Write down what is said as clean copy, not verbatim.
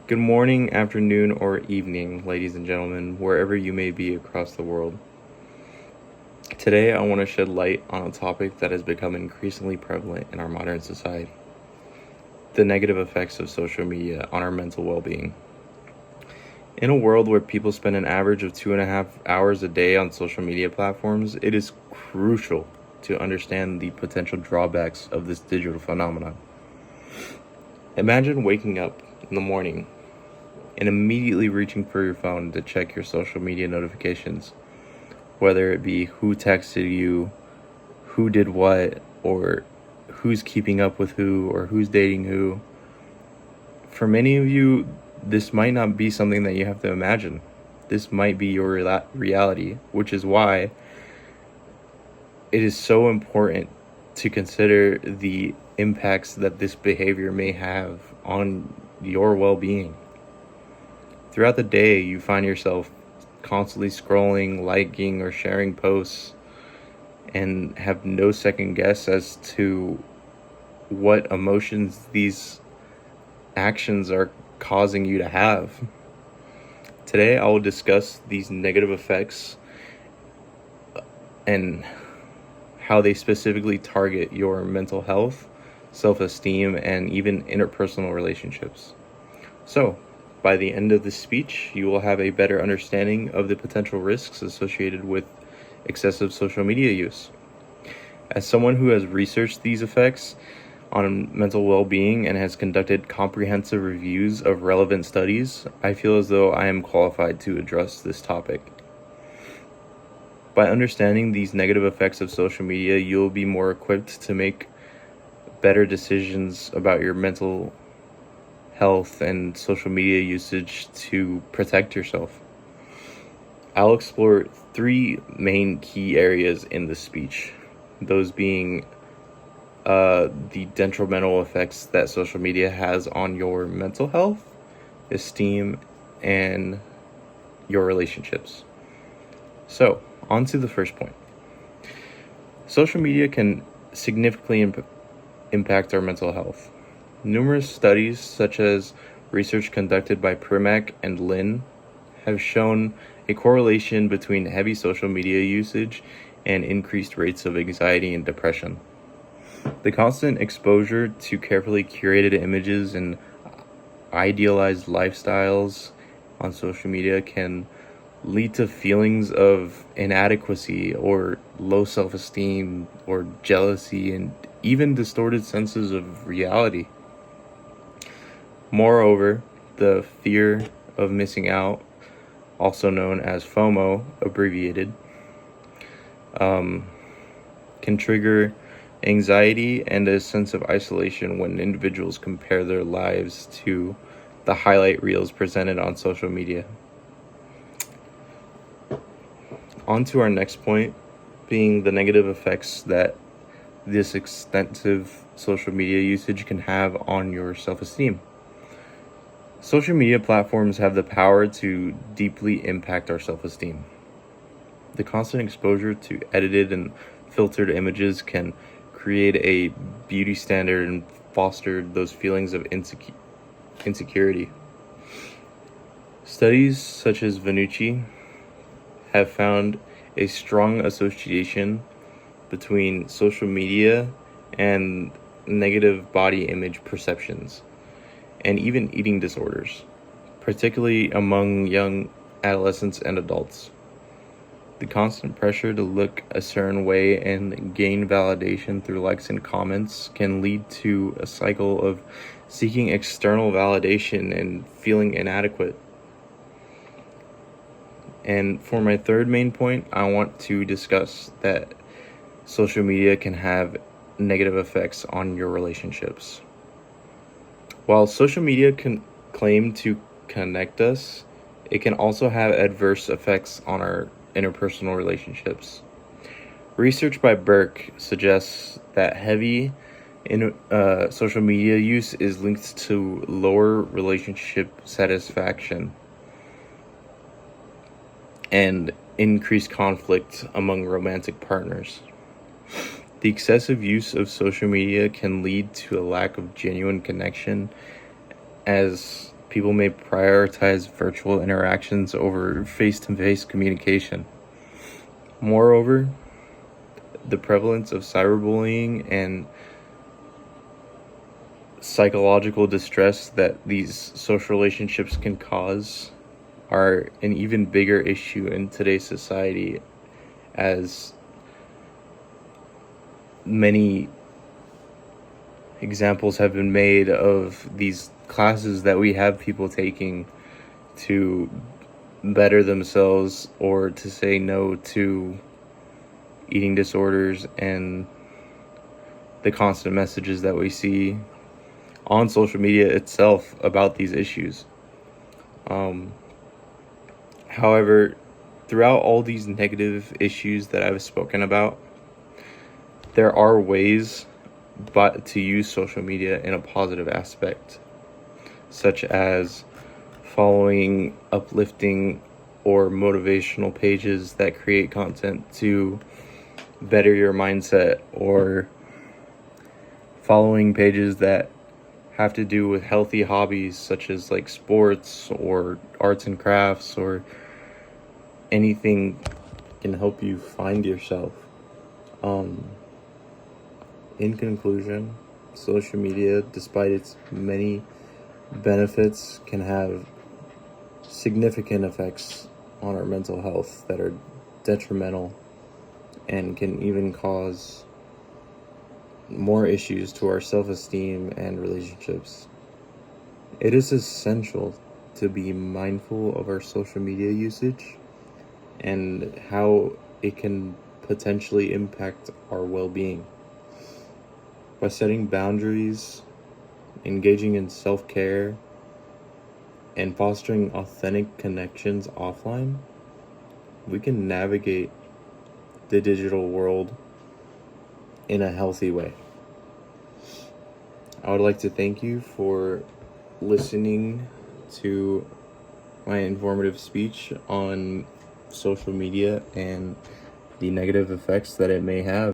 Good morning, afternoon, or evening, ladies and gentlemen, wherever you may be across the world. Today, I want to shed light on a topic that has become increasingly prevalent in our modern society: the negative effects of social media on our mental well being. In a world where people spend an average of 2.5 hours a day on social media platforms, it is crucial to understand the potential drawbacks of this digital phenomenon. Imagine waking up in the morning and immediately reaching for your phone to check your social media notifications, whether it be who texted you, who did what, or who's keeping up with who, or who's dating who. For many of you, this might not be something that you have to imagine. This might be your reality, which is why it is so important to consider the impacts that this behavior may have on your well being. Throughout the day, you find yourself constantly scrolling, liking, or sharing posts and have no second guess as to what emotions these actions are causing you to have. Today, I will discuss these negative effects and how they specifically target your mental health, self-esteem, and even interpersonal relationships. So, by the end of this speech, you will have a better understanding of the potential risks associated with excessive social media use. As someone who has researched these effects on mental well-being and has conducted comprehensive reviews of relevant studies, I feel as though I am qualified to address this topic. By understanding these negative effects of social media, you'll be more equipped to make better decisions about your mental health and social media usage to protect yourself. I'll explore three main key areas in this speech, those being the detrimental effects that social media has on your mental health, esteem, and your relationships. So, on to the first point. Social media can significantly impact our mental health. Numerous studies, such as research conducted by Primack and Lin, have shown a correlation between heavy social media usage and increased rates of anxiety and depression. The constant exposure to carefully curated images and idealized lifestyles on social media can lead to feelings of inadequacy or low self-esteem or jealousy and even distorted senses of reality. Moreover, the fear of missing out, also known as FOMO, abbreviated, can trigger anxiety and a sense of isolation when individuals compare their lives to the highlight reels presented on social media. On to our next point, being the negative effects that this extensive social media usage can have on your self-esteem. Social media platforms have the power to deeply impact our self-esteem. The constant exposure to edited and filtered images can create a beauty standard and foster those feelings of insecurity. Studies such as Vanucci have found a strong association between social media and negative body image perceptions, and even eating disorders, particularly among young adolescents and adults. The constant pressure to look a certain way and gain validation through likes and comments can lead to a cycle of seeking external validation and feeling inadequate. And for my third main point, I want to discuss that social media can have negative effects on your relationships. While social media can claim to connect us, it can also have adverse effects on our interpersonal relationships. Research by Burke suggests that heavy social media use is linked to lower relationship satisfaction and increased conflict among romantic partners. The excessive use of social media can lead to a lack of genuine connection, as People may prioritize virtual interactions over face-to-face communication. Moreover, the prevalence of cyberbullying and psychological distress that these social relationships can cause are an even bigger issue in today's society, as many examples have been made of these classes that we have people taking to better themselves or to say no to eating disorders, and the constant messages that we see on social media itself about these issues. However, throughout all these negative issues that I've spoken about, there are ways to use social media in a positive aspect, such as following uplifting or motivational pages that create content to better your mindset, or following pages that have to do with healthy hobbies such as like sports or arts and crafts, or anything can help you find yourself. In conclusion, social media, despite its many benefits, can have significant effects on our mental health that are detrimental and can even cause more issues to our self-esteem and relationships. It is essential to be mindful of our social media usage and how it can potentially impact our well-being. By setting boundaries, engaging in self-care, and fostering authentic connections offline, we can navigate the digital world in a healthy way. I would like to thank you for listening to my informative speech on social media and the negative effects that it may have.